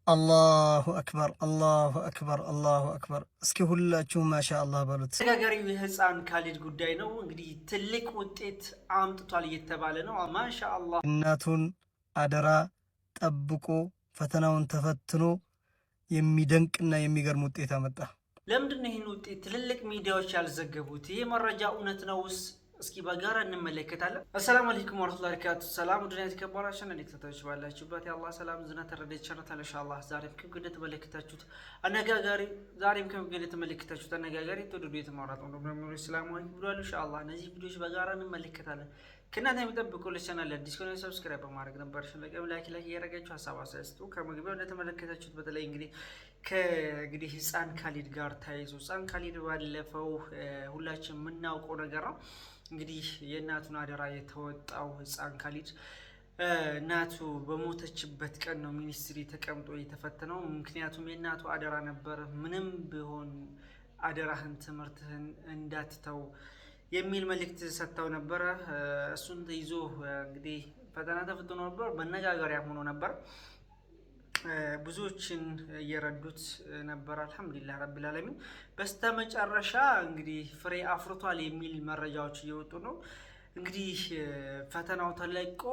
አላሁ አክበር አላሁ አክበር አላሁ አክበር። እስኪ ሁላችሁም ማሻአላህ በሉት። አነጋጋሪው የህፃን ካሊድ ጉዳይ ነው። እንግዲህ ትልቅ ውጤት አምጥቷል እየተባለ ነው። ማሻአላህ እናቱን አደራ ጠብቆ ፈተናውን ተፈትኖ የሚደንቅና የሚገርም ውጤት አመጣ። ለምንድን ነው ይህን ውጤት ትልልቅ ሚዲያዎች ያልዘገቡት? ይህ መረጃ እውነት ነውስ? እስኪ በጋራ እንመለከታለን። አሰላሙ አለይኩም ወራህመቱላሂ ወበረካቱ። ሰላም ወደ ናት ከበራችን እንዴት ተታች ባላችሁበት የአላህ ሰላም ዝና ተረደች ቻናል ኢንሻአላህ ዛሬም ከግደ ተመለከታችሁት አነጋጋሪ ተወደዱ የተማራት ነው ደግሞ እስላማዊ ቪዲዮ ኢንሻአላህ እነዚህ ቪዲዮዎች በጋራ እንመለከታለን። ከእናንተ የሚጠብቀው ለቻናል አዲስ ከሆነ ሰብስክራይብ በማድረግ ነበር ሸለቀም ላይክ እያደረጋችሁ ሀሳብ አስተያየቱ ከመግቢያው እንደተመለከታችሁት በተለይ እንግዲህ ህፃን ካሊድ ጋር ተያይዞ ህፃን ካሊድ ባለፈው ሁላችን የምናውቀው ነገር ነው። እንግዲህ የእናቱን አደራ የተወጣው ህፃን ካሊድ እናቱ በሞተችበት ቀን ነው ሚኒስትሪ ተቀምጦ የተፈተነው። ምክንያቱም የእናቱ አደራ ነበር፣ ምንም ቢሆን አደራህን ትምህርትህን እንዳትተው የሚል መልእክት ሰጥተው ነበረ። እሱን ይዞ እንግዲህ ፈተና ተፈትኖ ነበር፣ መነጋገሪያ ሆኖ ነበር። ብዙዎችን እየረዱት ነበር። አልሐምዱሊላህ ረቢል ዓለሚን። በስተመጨረሻ እንግዲህ ፍሬ አፍርቷል የሚል መረጃዎች እየወጡ ነው። እንግዲህ ፈተናው ተለቆ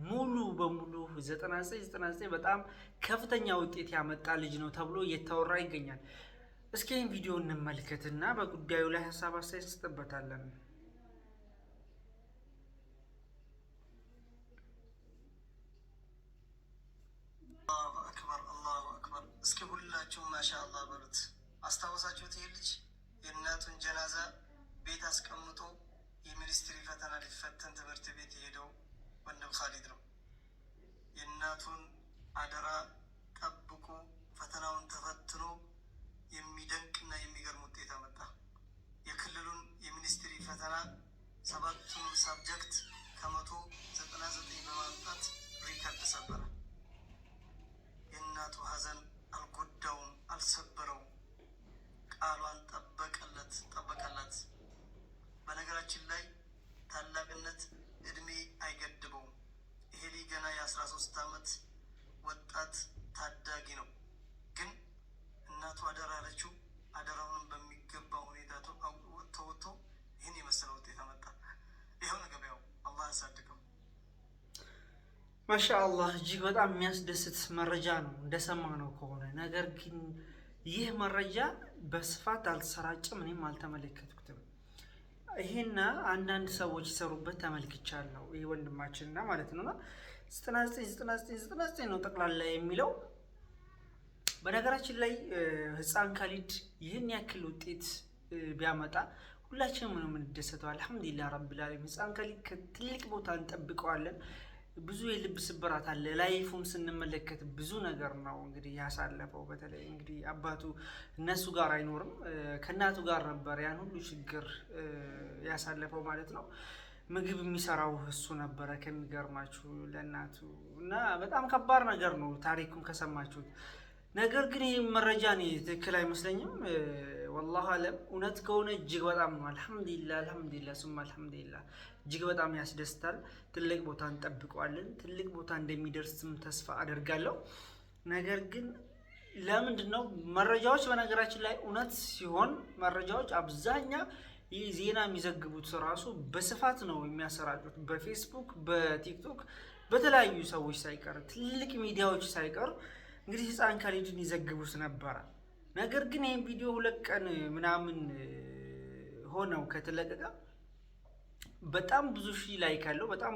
ሙሉ በሙሉ 99 በጣም ከፍተኛ ውጤት ያመጣ ልጅ ነው ተብሎ እየተወራ ይገኛል። እስኪ ይህን ቪዲዮ እንመልከትና በጉዳዩ ላይ ሀሳብ አስተያየት እንሰጥበታለን። እስኪ ሁላችሁም ማሻአላህ በሉት። አስታወሳችሁት? ይህ ልጅ የእናቱን ጀናዛ ቤት አስቀምጦ የሚኒስትሪ ፈተና ሊፈተን ትምህርት ቤት የሄደው ወንድም ካሊድ ነው። የእናቱን አደራ ጠብቆ ፈተናውን ተፈትኖ የሚደንቅና የሚገርም ውጤት አመጣ። የክልሉን የሚኒስትሪ ፈተና 7ቱን ሳብጀክት ከ199 በማምጣት ሪከርድ ሰበረ። የእናቱ ሀዘን አልጎዳውም፣ አልሰበረውም። ቃሏን ጠበቀላት። በነገራችን ላይ ታላቅነት እድሜ አይገድበውም። ይሄ ልጅ ገና የ13 ዓመት ወጣት ታዳጊ ነው። ግን እናቱ አደራ ያለችው አደራውንም በሚገባ ሁኔታ ተወጥቶ ይህን የመሰለ ውጤት አመጣ። ይኸው ገበያው አላህ ያሳድገው። ማሻአላህ እጅግ በጣም የሚያስደስት መረጃ ነው እንደሰማነው ከሆነ። ነገር ግን ይህ መረጃ በስፋት አልተሰራጨም፣ እኔም አልተመለከትኩትም። ይሄና አንዳንድ ሰዎች ይሰሩበት ተመልክቻለሁ። ይህ ወንድማችንና ማለት ነውና 99 ነው ጠቅላላ የሚለው። በነገራችን ላይ ህፃን ካሊድ ይህን ያክል ውጤት ቢያመጣ ሁላችንም ነው የምንደሰተው። አልሐምዱሊላህ ረቢል ዓለሚን። ህፃን ካሊድ ከትልቅ ቦታ እንጠብቀዋለን። ብዙ የልብ ስብራት አለ። ላይፉን ስንመለከት ብዙ ነገር ነው እንግዲህ ያሳለፈው። በተለይ እንግዲህ አባቱ እነሱ ጋር አይኖርም፣ ከእናቱ ጋር ነበር ያን ሁሉ ችግር ያሳለፈው ማለት ነው። ምግብ የሚሰራው እሱ ነበረ ከሚገርማችሁ ለእናቱ እና በጣም ከባድ ነገር ነው ታሪኩን ከሰማችሁት። ነገር ግን ይህ መረጃ እኔ ትክክል አይመስለኝም። ወላሂ አለም እውነት ከሆነ እጅግ በጣም ነው አልሐምዱሊላህ ሱማ አልሐምዱሊላህ እጅግ በጣም ያስደስታል። ትልቅ ቦታ እንጠብቀዋለን። ትልቅ ቦታ እንደሚደርስም ተስፋ አደርጋለሁ። ነገር ግን ለምንድን ነው መረጃዎች በነገራችን ላይ እውነት ሲሆን መረጃዎች አብዛኛ ይህ ዜና የሚዘግቡት ራሱ በስፋት ነው የሚያሰራጩት፣ በፌስቡክ በቲክቶክ በተለያዩ ሰዎች ሳይቀር ትልቅ ሚዲያዎች ሳይቀር እንግዲህ ህፃን ካሊድን ይዘግቡት ነበረ። ነገር ግን ይህን ቪዲዮ 2 ቀን ምናምን ሆነው ከተለቀቀ በጣም ብዙ ሺህ ላይክ አለው፣ በጣም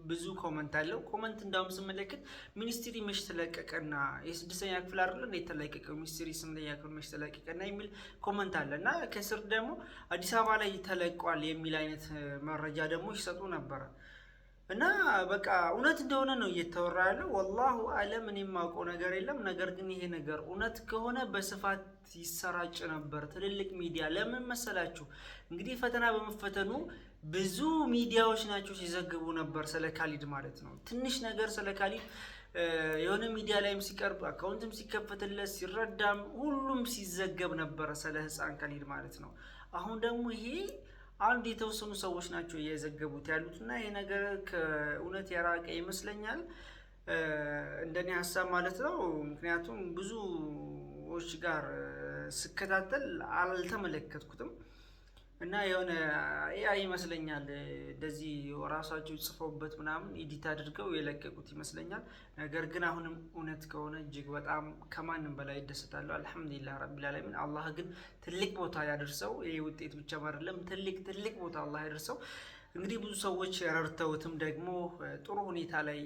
ብዙ ኮመንት አለው። ኮመንት እንዳውም ስመለከት ሚኒስትሪ መች ተለቀቀና የ6ኛ ክፍል አይደል እንዴ ተለቀቀው ሚኒስትሪ 8ኛ ክፍል መች ተለቀቀና የሚል ኮመንት አለ እና ከስር ደግሞ አዲስ አበባ ላይ ተለቋል የሚል አይነት መረጃ ደግሞ ይሰጡ ነበረ። እና በቃ እውነት እንደሆነ ነው እየተወራ ያለው። ወላሁ አለም እኔ የማውቀው ነገር የለም። ነገር ግን ይሄ ነገር እውነት ከሆነ በስፋት ይሰራጭ ነበር ትልልቅ ሚዲያ። ለምን መሰላችሁ? እንግዲህ ፈተና በመፈተኑ ብዙ ሚዲያዎች ናቸው ሲዘግቡ ነበር ስለ ካሊድ ማለት ነው። ትንሽ ነገር ስለ ካሊድ የሆነ ሚዲያ ላይም ሲቀርብ አካውንትም ሲከፈትለት ሲረዳም ሁሉም ሲዘገብ ነበር ስለ ህፃን ካሊድ ማለት ነው። አሁን ደግሞ ይሄ አንድ የተወሰኑ ሰዎች ናቸው እየዘገቡት ያሉት እና ይሄ ነገር ከእውነት የራቀ ይመስለኛል። እንደኔ ሀሳብ ማለት ነው። ምክንያቱም ብዙዎች ጋር ስከታተል አልተመለከትኩትም እና የሆነ ያ ይመስለኛል እንደዚህ ራሳቸው ጽፈውበት ምናምን ኤዲት አድርገው የለቀቁት ይመስለኛል። ነገር ግን አሁንም እውነት ከሆነ እጅግ በጣም ከማንም በላይ ይደሰታሉ። አልሐምዱሊላህ ረቢል ዓለሚን። አላህ ግን ትልቅ ቦታ ያደርሰው። ይሄ ውጤት ብቻ አይደለም፣ ትልቅ ቦታ አላህ ያደርሰው። እንግዲህ ብዙ ሰዎች ረድተውትም ደግሞ ጥሩ ሁኔታ ላይ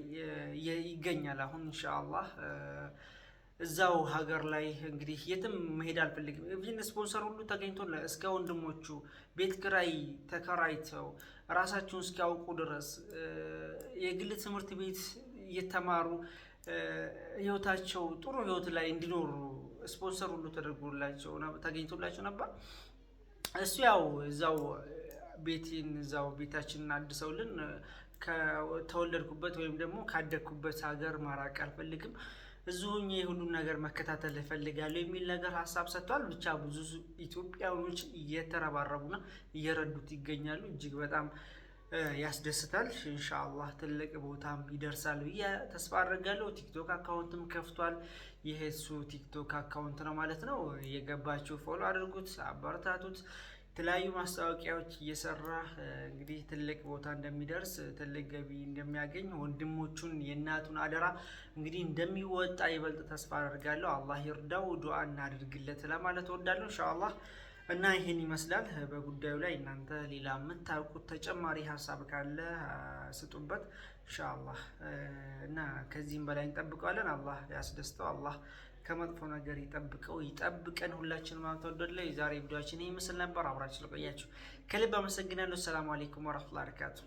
ይገኛል። አሁን ኢንሻአላህ እዛው ሀገር ላይ እንግዲህ የትም መሄድ አልፈልግም። ኢቭን ስፖንሰር ሁሉ ተገኝቶ እስከ ወንድሞቹ ቤት ኪራይ ተከራይተው ራሳቸውን እስኪያውቁ ድረስ የግል ትምህርት ቤት እየተማሩ ህይወታቸው ጥሩ ህይወት ላይ እንዲኖሩ ስፖንሰር ሁሉ ተደርጎላቸው ተገኝቶላቸው ነበር። እሱ ያው እዛው ቤታችንን አድሰውልን ከተወለድኩበት ወይም ደግሞ ካደግኩበት ሀገር ማራቅ አልፈልግም፣ እዚሁ የሁሉን ነገር መከታተል እፈልጋለሁ የሚል ነገር ሀሳብ ሰጥቷል። ብቻ ብዙ ኢትዮጵያውያኖች እየተረባረቡና እየረዱት ይገኛሉ። እጅግ በጣም ያስደስታል። ኢንሻአላህ ትልቅ ቦታም ይደርሳል ብዬ ተስፋ አድርጋለሁ። ቲክቶክ አካውንትም ከፍቷል። ይሄ እሱ ቲክቶክ አካውንት ነው ማለት ነው። የገባችሁ ፎሎ አድርጉት፣ አበረታቱት። የተለያዩ ማስታወቂያዎች እየሰራ እንግዲህ ትልቅ ቦታ እንደሚደርስ፣ ትልቅ ገቢ እንደሚያገኝ፣ ወንድሞቹን የእናቱን አደራ እንግዲህ እንደሚወጣ ይበልጥ ተስፋ አደርጋለሁ። አላህ ይርዳው፣ ዱዓ እናድርግለት ለማለት እወዳለሁ ኢንሻአላህ። እና ይህን ይመስላል በጉዳዩ ላይ። እናንተ ሌላ የምታውቁት ተጨማሪ ሀሳብ ካለ ስጡበት ኢንሻአላህ። እና ከዚህም በላይ እንጠብቀዋለን። አላህ ያስደስተው። አላህ ከመጥፎ ነገር ይጠብቀን ሁላችንም። ማተወደድ ላይ የዛሬ ቪዲዮአችን ይህ ምስል ነበር። አብራችሁ ስለቆያችሁ ከልብ አመሰግናለሁ። ሰላም አለይኩም ወራህመቱላሂ ወበረካቱ።